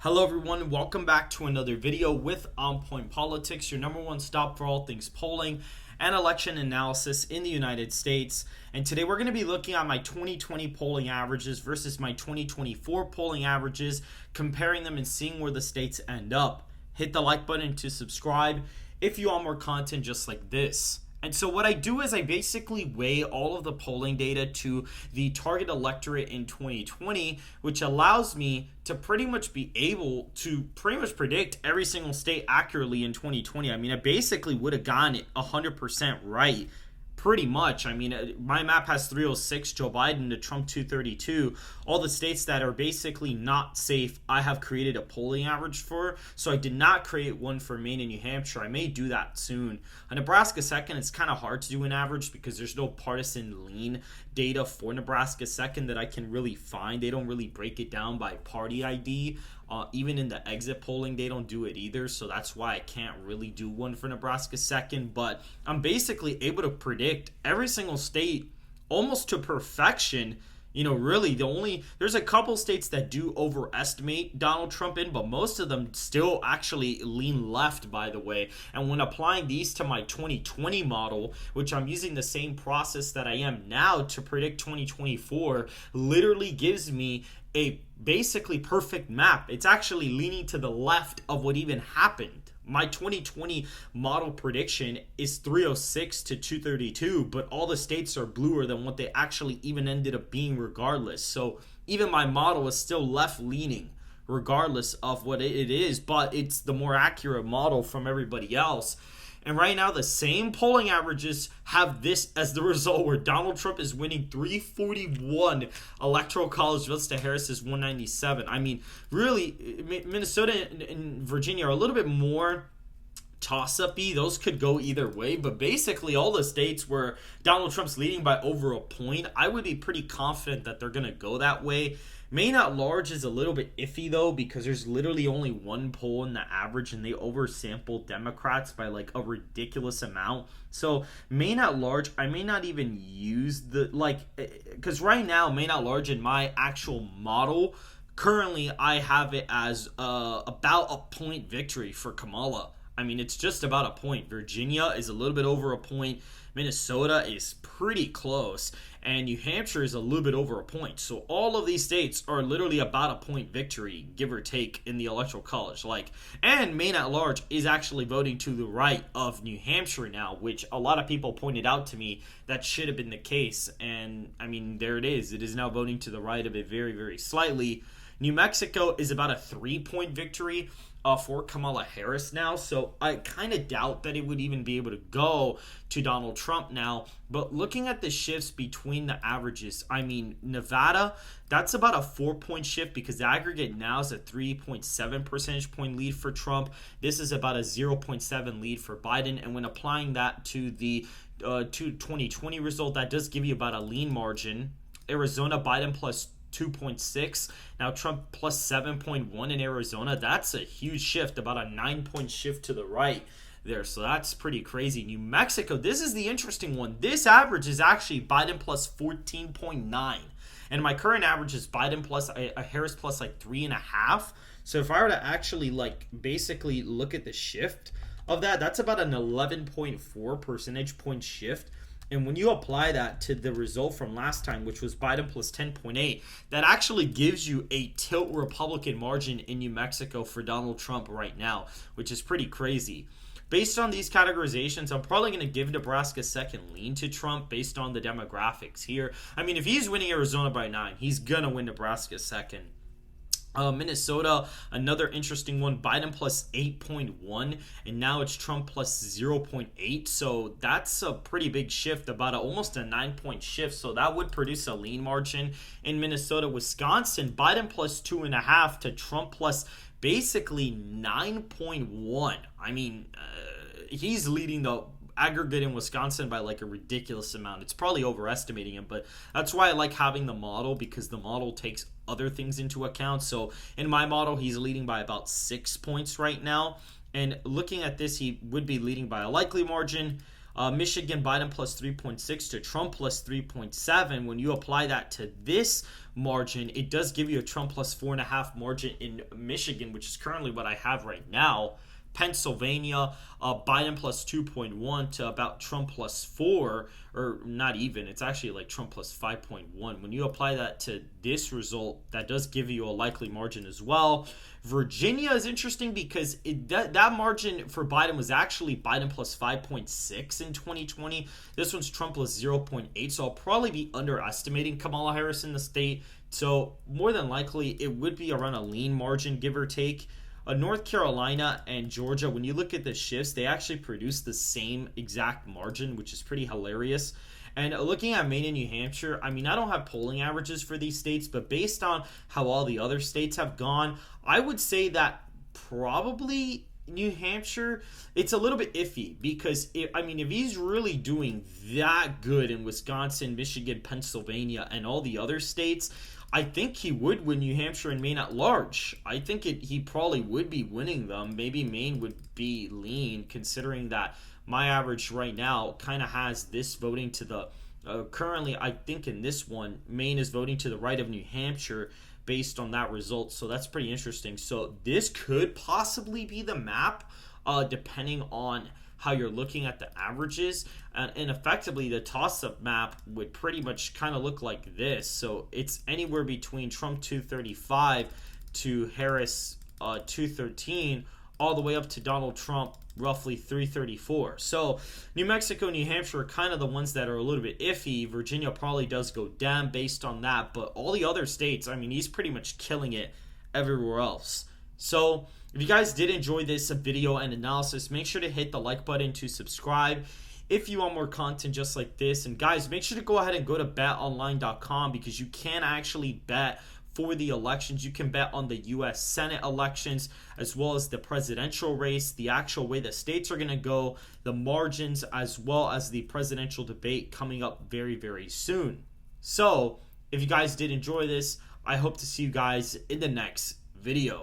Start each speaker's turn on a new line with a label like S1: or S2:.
S1: Hello everyone, welcome back to another video with On Point Politics, your number one stop for all things polling and election analysis in the United States. And today we're going to be looking at my 2020 polling averages versus my 2024 polling averages, comparing them and seeing where the states end up. Hit the like button to subscribe if you want more content just like this. And so what I do is I basically weigh all of the polling data to the target electorate in 2020, which allows me to pretty much be able to pretty much predict every single state accurately in 2020. I mean, I basically would have gotten it 100% right. Pretty much. I mean, my map has 306, Joe Biden to Trump 232. All the states that are basically not safe, I have created a polling average for. So I did not create one for Maine and New Hampshire. I may do that soon. On Nebraska 2nd, it's kind of hard to do an average because there's no partisan lean data for Nebraska 2nd that I can really find. They don't really break it down by party ID. Even in the exit polling, they don't do it either. So that's why I can't really do one for Nebraska 2nd. But I'm basically able to predict every single state almost to perfection. You know, really, there's a couple states that do overestimate Donald Trump in, but most of them still actually lean left, by the way. And when applying these to my 2020 model, which I'm using the same process that I am now to predict 2024, literally gives me a basically perfect map. It's actually leaning to the left of what even happened. My 2020 model prediction is 306 to 232, but all the states are bluer than what they actually even ended up being regardless. So even my model is still left leaning regardless of what it is, but it's the more accurate model from everybody else. And right now, the same polling averages have this as the result, where Donald Trump is winning 341 electoral college votes to Harris's 197. I mean, really, Minnesota and Virginia are a little bit more toss-up-y. Those could go either way, but basically all the states where Donald Trump's leading by over a point, I would be pretty confident that they're going to go that way. Maine at large is a little bit iffy though, because there's literally only one poll in the average and they oversample Democrats by like a ridiculous amount. So Maine at large, I may not even use because right now Maine at large in my actual model, currently I have it as about a point victory for Kamala. I mean, it's just about a point. Virginia is a little bit over a point. Minnesota is pretty close. And New Hampshire is a little bit over a point. So all of these states are literally about a point victory, give or take, in the electoral college. And Maine at large is actually voting to the right of New Hampshire now, which a lot of people pointed out to me that should have been the case. And I mean, there it is. It is now voting to the right of it very, very slightly. New Mexico is about a 3-point victory for Kamala Harris now, so I kind of doubt that it would even be able to go to Donald Trump now. But looking at the shifts between the averages, I mean, Nevada, that's about a 4-point shift because the aggregate now is a 3.7 percentage point lead for Trump. This is about a 0.7 lead for Biden, and when applying that to the 2020 result, that does give you about a lean margin. Arizona, Biden plus 2.6. Now Trump plus 7.1 in Arizona. That's a huge shift, about a 9-point shift to the right there. So that's pretty crazy. New Mexico, this is the interesting one. This average is actually Biden plus 14.9. And my current average is Biden plus a Harris plus like 3.5. So if I were to actually basically look at the shift of that, that's about an 11.4 percentage point shift. And when you apply that to the result from last time, which was Biden plus 10.8, that actually gives you a tilt Republican margin in New Mexico for Donald Trump right now, which is pretty crazy. Based on these categorizations, I'm probably going to give Nebraska 2nd lean to Trump based on the demographics here. I mean, if he's winning Arizona by 9, he's going to win Nebraska 2nd. Minnesota, another interesting one, Biden plus 8.1, and now it's Trump plus 0.8. So that's a pretty big shift, about almost a 9-point shift. So that would produce a lean margin in Minnesota. Wisconsin, Biden plus 2.5 to Trump plus basically 9.1. I mean, he's leading the aggregate in Wisconsin by like a ridiculous amount. It's probably overestimating him, but that's why I like having the model, because the model takes other things into account. So in my model, he's leading by about 6 points right now. And looking at this, he would be leading by a likely margin Michigan, Biden plus 3.6 to Trump plus 3.7. When you apply that to this margin, it does give you a Trump plus 4.5 margin in Michigan, which is currently what I have right now. Pennsylvania, Biden plus 2.1 to about Trump plus 4, or not even, it's actually like Trump plus 5.1. When you apply that to this result, that does give you a likely margin as well. Virginia is interesting because that margin for Biden was actually Biden plus 5.6 in 2020. This one's Trump plus 0.8, so I'll probably be underestimating Kamala Harris in the state. So more than likely, it would be around a lean margin, give or take. North Carolina and Georgia, when you look at the shifts, they actually produce the same exact margin, which is pretty hilarious. And looking at Maine and New Hampshire, I mean, I don't have polling averages for these states, but based on how all the other states have gone, I would say that probably New Hampshire, it's a little bit iffy because, if he's really doing that good in Wisconsin, Michigan, Pennsylvania, and all the other states, I think he would win New Hampshire and Maine at large. I think he probably would be winning them. Maybe Maine would be lean, considering that my average right now kind of has this voting to the currently, I think in this one, Maine is voting to the right of New Hampshire based on that result. So that's pretty interesting. So this could possibly be the map, depending on how you're looking at the averages, and effectively the toss-up map would pretty much kind of look like this. So it's anywhere between Trump 235 to Harris 213, all the way up to Donald Trump roughly 334. So New Mexico, New Hampshire are kind of the ones that are a little bit iffy. Virginia probably does go down based on that, but all the other states, he's pretty much killing it everywhere else. So if you guys did enjoy this video and analysis, make sure to hit the like button to subscribe if you want more content just like this. And guys, make sure to go ahead and go to betonline.com because you can actually bet for the elections. You can bet on the U.S. Senate elections as well as the presidential race, the actual way the states are going to go, the margins, as well as the presidential debate coming up very, very soon. So if you guys did enjoy this, I hope to see you guys in the next video.